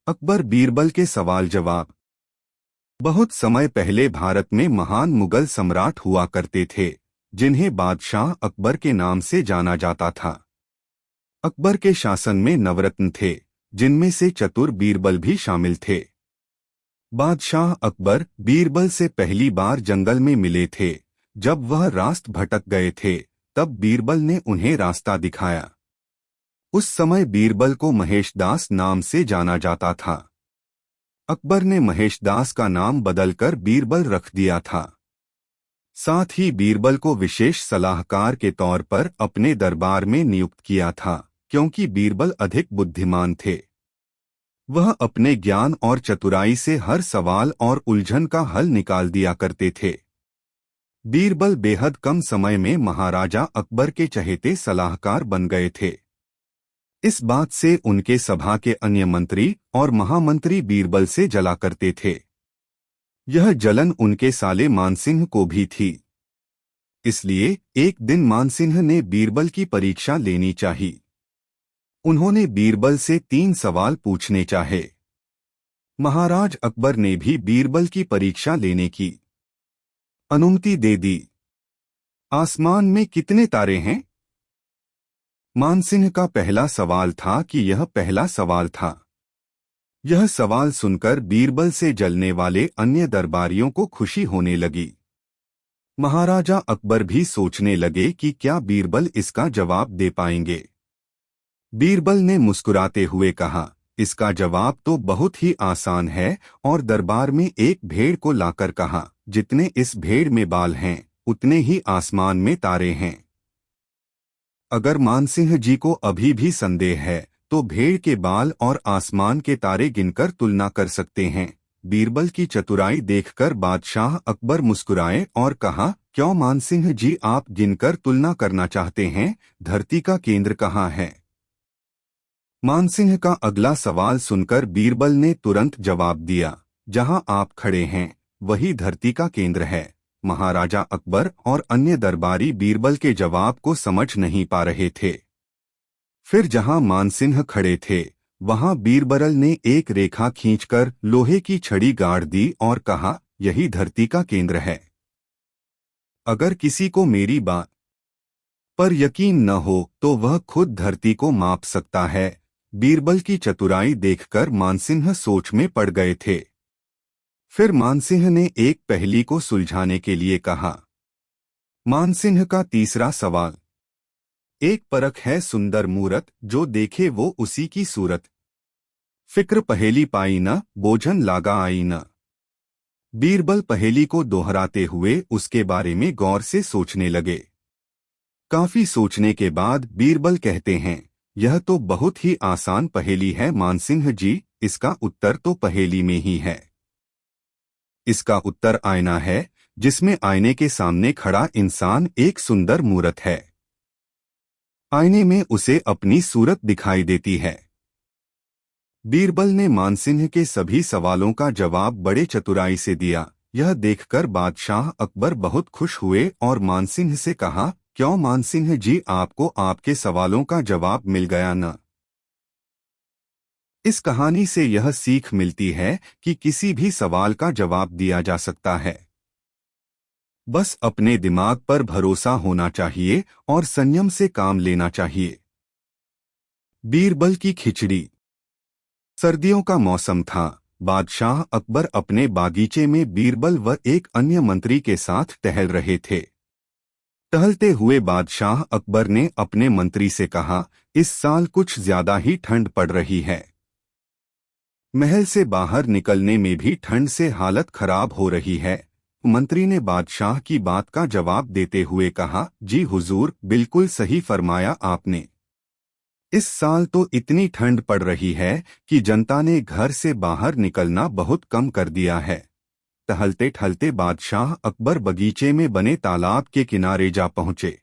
अकबर बीरबल के सवाल जवाब। बहुत समय पहले भारत में महान मुगल सम्राट हुआ करते थे, जिन्हें बादशाह अकबर के नाम से जाना जाता था। अकबर के शासन में नवरत्न थे, जिनमें से चतुर बीरबल भी शामिल थे। बादशाह अकबर बीरबल से पहली बार जंगल में मिले थे। जब वह रास्त भटक गए थे, तब बीरबल ने उन्हें रास्ता दिखाया। उस समय बीरबल को महेशदास नाम से जाना जाता था। अकबर ने महेशदास का नाम बदलकर बीरबल रख दिया था। साथ ही बीरबल को विशेष सलाहकार के तौर पर अपने दरबार में नियुक्त किया था, क्योंकि बीरबल अधिक बुद्धिमान थे। वह अपने ज्ञान और चतुराई से हर सवाल और उलझन का हल निकाल दिया करते थे। बीरबल बेहद कम समय में महाराजा अकबर के चहेते सलाहकार बन गए थे। इस बात से उनके सभा के अन्य मंत्री और महामंत्री बीरबल से जला करते थे। यह जलन उनके साले मानसिंह को भी थी। इसलिए एक दिन मानसिंह ने बीरबल की परीक्षा लेनी चाहिए। उन्होंने बीरबल से 3 सवाल पूछने चाहे। महाराज अकबर ने भी बीरबल की परीक्षा लेने की अनुमति दे दी। आसमान में कितने तारे हैं? मानसिंह का पहला सवाल था कि यह पहला सवाल था। यह सवाल सुनकर बीरबल से जलने वाले अन्य दरबारियों को खुशी होने लगी। महाराजा अकबर भी सोचने लगे कि क्या बीरबल इसका जवाब दे पाएंगे। बीरबल ने मुस्कुराते हुए कहा, इसका जवाब तो बहुत ही आसान है, और दरबार में एक भेड़ को लाकर कहा, जितने इस भेड़ में बाल हैं, उतने ही आसमान में तारे हैं। अगर मानसिंह जी को अभी भी संदेह है, तो भेड़ के बाल और आसमान के तारे गिनकर तुलना कर सकते हैं। बीरबल की चतुराई देखकर बादशाह अकबर मुस्कुराए और कहा, क्यों मानसिंह जी, आप गिनकर तुलना करना चाहते हैं? धरती का केंद्र कहाँ है? मानसिंह का अगला सवाल सुनकर बीरबल ने तुरंत जवाब दिया, जहां आप खड़े हैं वही धरती का केंद्र है। महाराजा अकबर और अन्य दरबारी बीरबल के जवाब को समझ नहीं पा रहे थे। फिर जहां मानसिंह खड़े थे, वहां बीरबल ने एक रेखा खींचकर लोहे की छड़ी गाड़ दी और कहा, यही धरती का केंद्र है। अगर किसी को मेरी बात पर यकीन न हो तो वह खुद धरती को माप सकता है। बीरबल की चतुराई देखकर मानसिंह सोच में पड़ गए थे। फिर मानसिंह ने एक पहेली को सुलझाने के लिए कहा। मानसिंह का तीसरा सवाल, एक परख है सुंदर मूरत, जो देखे वो उसी की सूरत। फिक्र पहेली पाई न, बोझन लागा आई न। बीरबल पहेली को दोहराते हुए उसके बारे में गौर से सोचने लगे। काफी सोचने के बाद बीरबल कहते हैं, यह तो बहुत ही आसान पहेली है मानसिंह जी, इसका उत्तर तो पहेली में ही है। इसका उत्तर आईना है, जिसमें आईने के सामने खड़ा इंसान एक सुंदर मूरत है। आईने में उसे अपनी सूरत दिखाई देती है। बीरबल ने मानसिंह के सभी सवालों का जवाब बड़े चतुराई से दिया। यह देखकर बादशाह अकबर बहुत खुश हुए और मानसिंह से कहा, क्यों मानसिंह जी, आपको आपके सवालों का जवाब मिल गया न? इस कहानी से यह सीख मिलती है कि किसी भी सवाल का जवाब दिया जा सकता है। बस अपने दिमाग पर भरोसा होना चाहिए और संयम से काम लेना चाहिए। बीरबल की खिचड़ी। सर्दियों का मौसम था। बादशाह अकबर अपने बागीचे में बीरबल व एक अन्य मंत्री के साथ टहल रहे थे। टहलते हुए बादशाह अकबर ने अपने मंत्री से कहा, इस साल कुछ ज्यादा ही ठंड पड़ रही है। महल से बाहर निकलने में भी ठंड से हालत खराब हो रही है। मंत्री ने बादशाह की बात का जवाब देते हुए कहा, जी हुजूर, बिल्कुल सही फरमाया आपने। इस साल तो इतनी ठंड पड़ रही है कि जनता ने घर से बाहर निकलना बहुत कम कर दिया है। टहलते टहलते बादशाह अकबर बगीचे में बने तालाब के किनारे जा पहुंचे।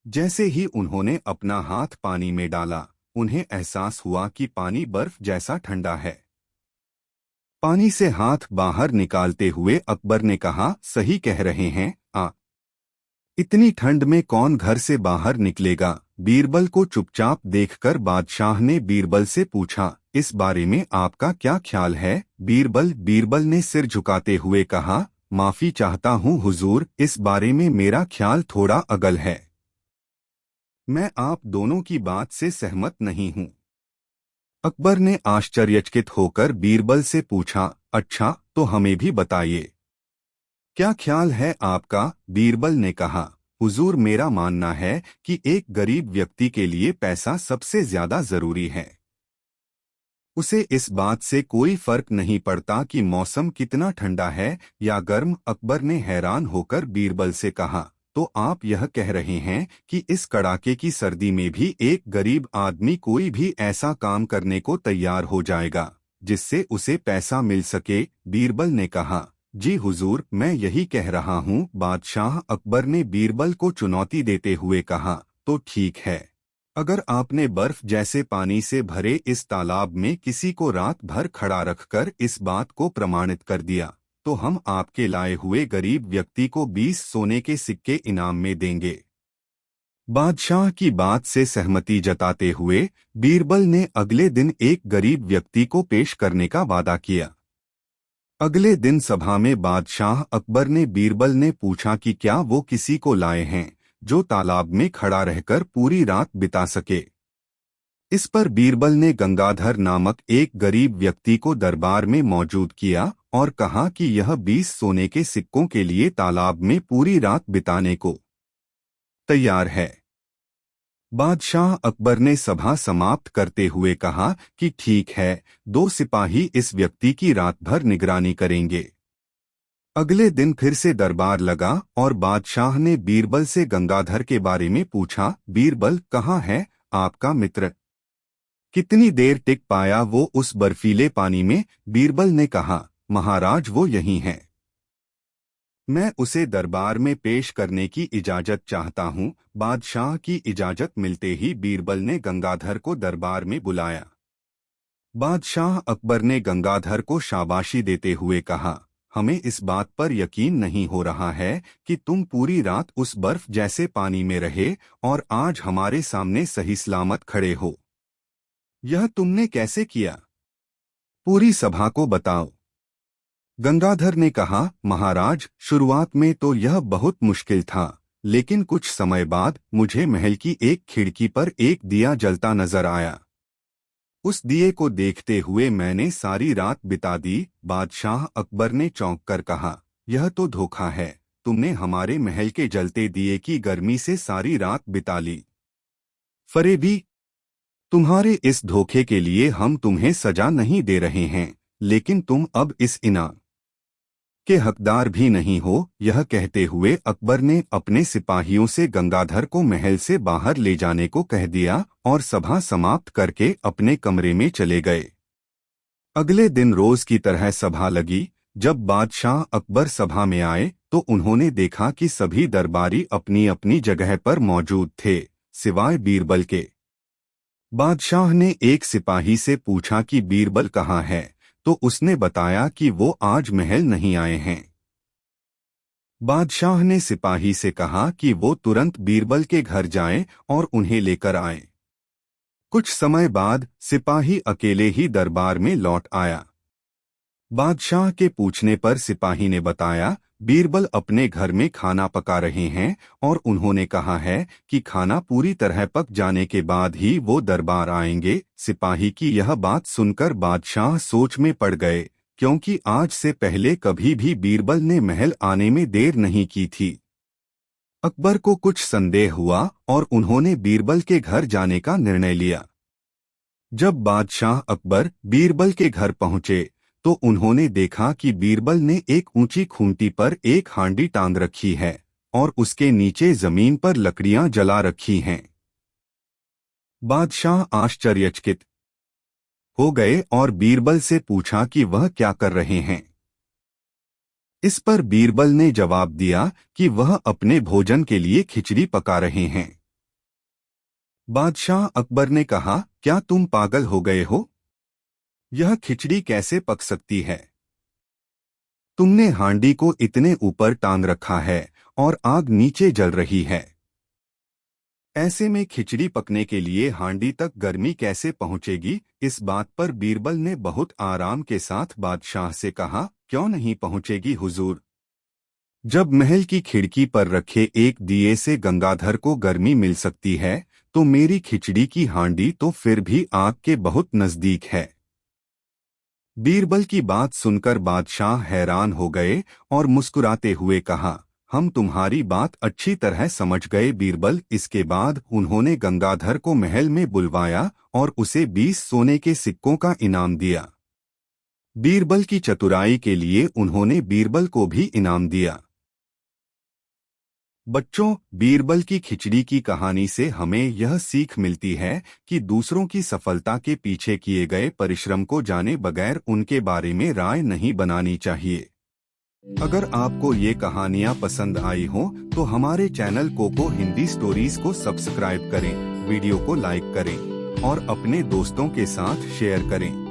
जैसे ही उन्होंने अपना हाथ पानी में डाला, उन्हें एहसास हुआ कि पानी बर्फ जैसा ठंडा है। पानी से हाथ बाहर निकालते हुए अकबर ने कहा, सही कह रहे हैं, इतनी ठंड में कौन घर से बाहर निकलेगा। बीरबल को चुपचाप देखकर बादशाह ने बीरबल से पूछा, इस बारे में आपका क्या ख्याल है? बीरबल ने सिर झुकाते हुए कहा, माफी चाहता हूँ हुजूर, इस बारे में मेरा ख्याल थोड़ा अगल है। मैं आप दोनों की बात से सहमत नहीं हूँ। अकबर ने आश्चर्यचकित होकर बीरबल से पूछा, अच्छा तो हमें भी बताइए, क्या ख्याल है आपका? बीरबल ने कहा, हुजूर, मेरा मानना है कि एक गरीब व्यक्ति के लिए पैसा सबसे ज्यादा जरूरी है। उसे इस बात से कोई फर्क नहीं पड़ता कि मौसम कितना ठंडा है या गर्म। अकबर ने हैरान होकर बीरबल से कहा, तो आप यह कह रहे हैं कि इस कड़ाके की सर्दी में भी एक गरीब आदमी कोई भी ऐसा काम करने को तैयार हो जाएगा जिससे उसे पैसा मिल सके? बीरबल ने कहा, जी हुजूर, मैं यही कह रहा हूँ। बादशाह अकबर ने बीरबल को चुनौती देते हुए कहा, तो ठीक है, अगर आपने बर्फ जैसे पानी से भरे इस तालाब में किसी को रात भर खड़ा रखकर इस बात को प्रमाणित कर दिया, तो हम आपके लाए हुए गरीब व्यक्ति को 20 सोने के सिक्के इनाम में देंगे। बादशाह की बात से सहमति जताते हुए बीरबल ने अगले दिन एक गरीब व्यक्ति को पेश करने का वादा किया। अगले दिन सभा में बादशाह अकबर ने बीरबल ने पूछा कि क्या वो किसी को लाए हैं जो तालाब में खड़ा रहकर पूरी रात बिता सके। इस पर बीरबल ने गंगाधर नामक एक गरीब व्यक्ति को दरबार में मौजूद किया और कहा कि यह 20 सोने के सिक्कों के लिए तालाब में पूरी रात बिताने को तैयार है। बादशाह अकबर ने सभा समाप्त करते हुए कहा कि ठीक है, 2 सिपाही इस व्यक्ति की रात भर निगरानी करेंगे। अगले दिन फिर से दरबार लगा और बादशाह ने बीरबल से गंगाधर के बारे में पूछा, बीरबल, कहाँ है आपका मित्र? कितनी देर टिक पाया वो उस बर्फीले पानी में? बीरबल ने कहा, महाराज, वो यहीं है। मैं उसे दरबार में पेश करने की इजाजत चाहता हूँ। बादशाह की इजाजत मिलते ही बीरबल ने गंगाधर को दरबार में बुलाया। बादशाह अकबर ने गंगाधर को शाबाशी देते हुए कहा, हमें इस बात पर यकीन नहीं हो रहा है कि तुम पूरी रात उस बर्फ जैसे पानी में रहे और आज हमारे सामने सही सलामत खड़े हो। यह तुमने कैसे किया? पूरी सभा को बताओ। गंगाधर ने कहा, महाराज, शुरुआत में तो यह बहुत मुश्किल था, लेकिन कुछ समय बाद मुझे महल की एक खिड़की पर एक दिया जलता नजर आया। उस दिए को देखते हुए मैंने सारी रात बिता दी। बादशाह अकबर ने चौंक कर कहा, यह तो धोखा है, तुमने हमारे महल के जलते दिए की गर्मी से सारी रात बिता ली। फरेबी, तुम्हारे इस धोखे के लिए हम तुम्हें सजा नहीं दे रहे हैं, लेकिन तुम अब इस इनाम के हकदार भी नहीं हो। यह कहते हुए अकबर ने अपने सिपाहियों से गंगाधर को महल से बाहर ले जाने को कह दिया और सभा समाप्त करके अपने कमरे में चले गए। अगले दिन रोज की तरह सभा लगी। जब बादशाह अकबर सभा में आए तो उन्होंने देखा कि सभी दरबारी अपनी अपनी जगह पर मौजूद थे, सिवाय बीरबल के। बादशाह ने एक सिपाही से पूछा कि बीरबल कहाँ है, तो उसने बताया कि वो आज महल नहीं आए हैं। बादशाह ने सिपाही से कहा कि वो तुरंत बीरबल के घर जाएं और उन्हें लेकर आएं। कुछ समय बाद सिपाही अकेले ही दरबार में लौट आया। बादशाह के पूछने पर सिपाही ने बताया, बीरबल अपने घर में खाना पका रहे हैं और उन्होंने कहा है कि खाना पूरी तरह पक जाने के बाद ही वो दरबार आएंगे। सिपाही की यह बात सुनकर बादशाह सोच में पड़ गए, क्योंकि आज से पहले कभी भी बीरबल ने महल आने में देर नहीं की थी। अकबर को कुछ संदेह हुआ और उन्होंने बीरबल के घर जाने का निर्णय लिया। जब बादशाह अकबर बीरबल के घर पहुंचे तो उन्होंने देखा कि बीरबल ने एक ऊंची खूंटी पर एक हांडी टांग रखी है और उसके नीचे जमीन पर लकड़ियां जला रखी हैं। बादशाह आश्चर्यचकित हो गए और बीरबल से पूछा कि वह क्या कर रहे हैं। इस पर बीरबल ने जवाब दिया कि वह अपने भोजन के लिए खिचड़ी पका रहे हैं। बादशाह अकबर ने कहा, क्या तुम पागल हो गए हो? यह खिचड़ी कैसे पक सकती है? तुमने हांडी को इतने ऊपर टांग रखा है और आग नीचे जल रही है। ऐसे में खिचड़ी पकने के लिए हांडी तक गर्मी कैसे पहुंचेगी? इस बात पर बीरबल ने बहुत आराम के साथ बादशाह से कहा, क्यों नहीं पहुंचेगी हुजूर? जब महल की खिड़की पर रखे एक दिए से गंगाधर को गर्मी मिल सकती है, तो मेरी खिचड़ी की हांडी तो फिर भी आग के बहुत नजदीक है। बीरबल की बात सुनकर बादशाह हैरान हो गए और मुस्कुराते हुए कहा, हम तुम्हारी बात अच्छी तरह समझ गए बीरबल। इसके बाद उन्होंने गंगाधर को महल में बुलवाया और उसे 20 सोने के सिक्कों का इनाम दिया। बीरबल की चतुराई के लिए उन्होंने बीरबल को भी इनाम दिया। बच्चों, बीरबल की खिचड़ी की कहानी से हमें यह सीख मिलती है कि दूसरों की सफलता के पीछे किए गए परिश्रम को जाने बगैर उनके बारे में राय नहीं बनानी चाहिए। अगर आपको ये कहानियाँ पसंद आई हो तो हमारे चैनल कोको हिंदी स्टोरीज को सब्सक्राइब करें, वीडियो को लाइक करें और अपने दोस्तों के साथ शेयर करें।